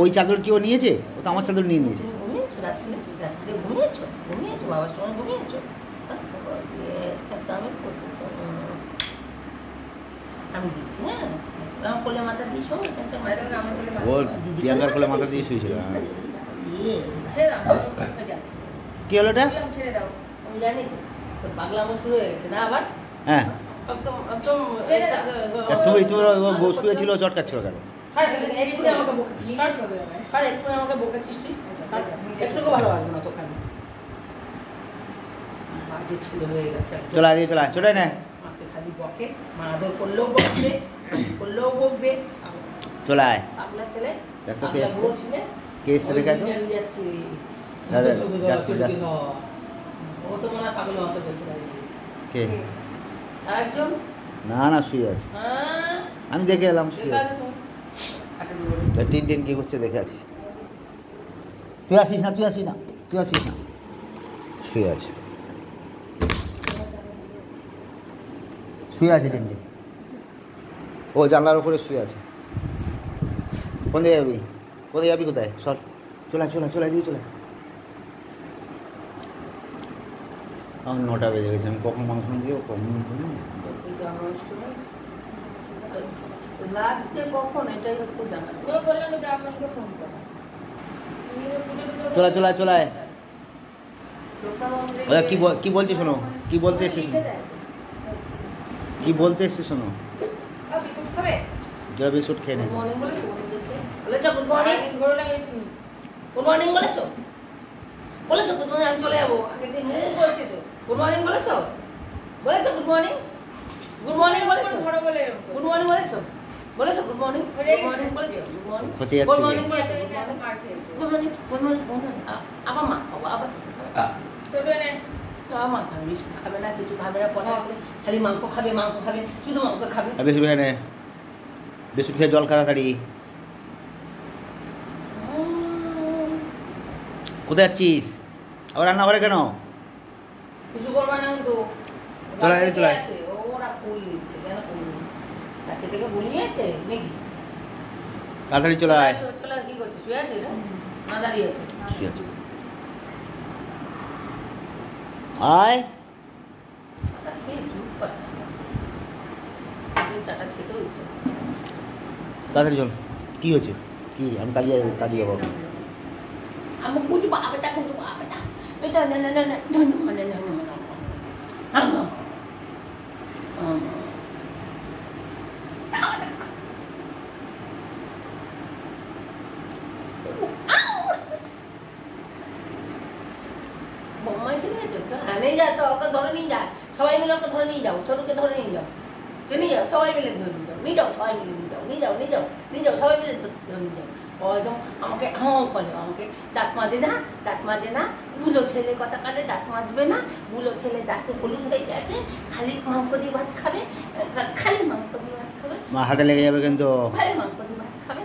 ওই চাদর কি ও নিয়েছে? ও তো আমার চাদর নিয়ে নিয়েছে। ঘুমিয়েছো রাত্রে ঘুমিয়েছো বাবার সঙ্গে ঘুমিয়েছো? আমি দিচ্ছি, হ্যাঁ আমার কোলে মাথা দিয়েছো, এখান থেকে ওর প্রিয়াঙ্কার কোলে মাথা দিয়ে শুয়েছিল। কি হলো ওটা? ছেড়ে দাও, আমি জানি তো পাগলামো শুরু হয়ে গেছে না আবার। হ্যাঁ একদম একদম তুমি শুয়েছিল চটকাচ্ছিল কেন? এক্ষুনি আমাকে বকেছিস, এক্ষুনি আমাকে বকেছিস তুই, একটুকু ভালো লাগবে না তোকে। বাজে ছেলে হয়ে গেছে। চলে আগে চলে চলে না, মাকে খালি বকে, মা আদর করলেও বকবে, করলেও বকবে। চলে আয়। পাগলা ছেলে, দেখো কে এসছে, বুড়ো ছেলে, কে এসছে দেখা তো। যাচ্ছে ও তো মনে হয় পাগলের মতো বলছে। কে? আরেকজন না না শুয়ে আছে, আমি দেখে এলাম শুয়ে আছে। টিন টিন কি করছে দেখে আসি। তুই আসিস না, তুই আসিস না, তুই আসিস না, শুয়ে আছে, শুয়ে আছে টিন টিন। ও জানলার উপরে শুয়ে আছে। কোন দিকে যাবি? কোথায় যাবি? কোথায়? সর, চলে চলে চলে দিয়ে চলে। আমার 9টা বেজে গেছে, আমি কখন মাংস দিও কখন লাগছে কখন, এটাই হচ্ছে জানা। বললাম ব্রাহ্মণকে ফোন কর। চলে চলে চলে। ওরা কি বলছে শোনো, কি বলতে এসছে শোনো, কি বলতে এসছে শোনো। জয় বিস্কুট খেয়ে নেবে। গুড মর্নিং বলেছো? বলেছো গুড মর্নিং? আমি চলে যাবো, আগের দিন বলছি তো। গুড মর্নিং বলেছো? বলেছো গুড মর্নিং? গুড মর্নিং বলেছো? গুড মর্নিং বলেছো? বলেছো গুড মর্নিং? গুড মর্নিং বলেছো? গুড মর্নিং, গুড মর্নিং বলেছো? Good morning, good morning. আবার মা আবার তবে না, মা খাবে, বিস্কুট খাবে না, কিছু খাবে না, পচা খালি মাংস খাবে, মাংস খাবে, শুধু মাংস খাবে। বিস্কুট খেয়ে নে, বিস্কুট খেয়ে জল খাওয়া তাড়ি। কোথায় যাচ্ছিস? আবার রান্নাঘরে কেন? কিছু করবা না কিন্তু। চলে চলে ওরা ফুল নিচ্ছে কেন? ফুল কাছে থেকে ফুল নিয়েছে নাকি? তাড়াতাড়ি চলে আয়। চলে কি করছে? শুয়ে আছে এটা না দাঁড়িয়ে আছে? শুয়ে আছে। আয়। খেয়ে চুপ পাচ্ছি না, চাটা খেতেও ইচ্ছে করছে। তাড়াতাড়ি চল। কি হয়েছে? কি? আমি কাজে যাবো। আমি বুঝবো আবেটা বুঝবো আবেটা এটা না না না না মানে না বোম্মাই এসে গেছে। হ্যাঁ নিয়ে যা, ওকে ধরে নিয়ে যা, সবাই মিলে ওকে ধরে নিয়ে যাও, ছোটকে ধরে নিয়ে যাও, নিয়ে যাও সবাই মিলে ধরে নিয়ে যাও, নিয়ে যাও সবাই মিলে নিয়ে যাও, নিয়ে যাও নিয়ে যাও নিয়ে যাও সবাই মিলে ধরে নিয়ে যাও। ও একদম আমাকে করে, আমাকে দাঁত মাজে না, দাঁত মাজে না, বুলো ছেলে কথা কাজে দাঁত মাজবে না, বুলো ছেলে দাঁতে হলুদ হয়ে গেছে, খালি মাংস দিয়ে ভাত খাবে, খালি মাংস দিয়ে ভাত খাবে, মা হাতে লেগে যাবে কিন্তু, খালি মাংস দিয়ে ভাত খাবে,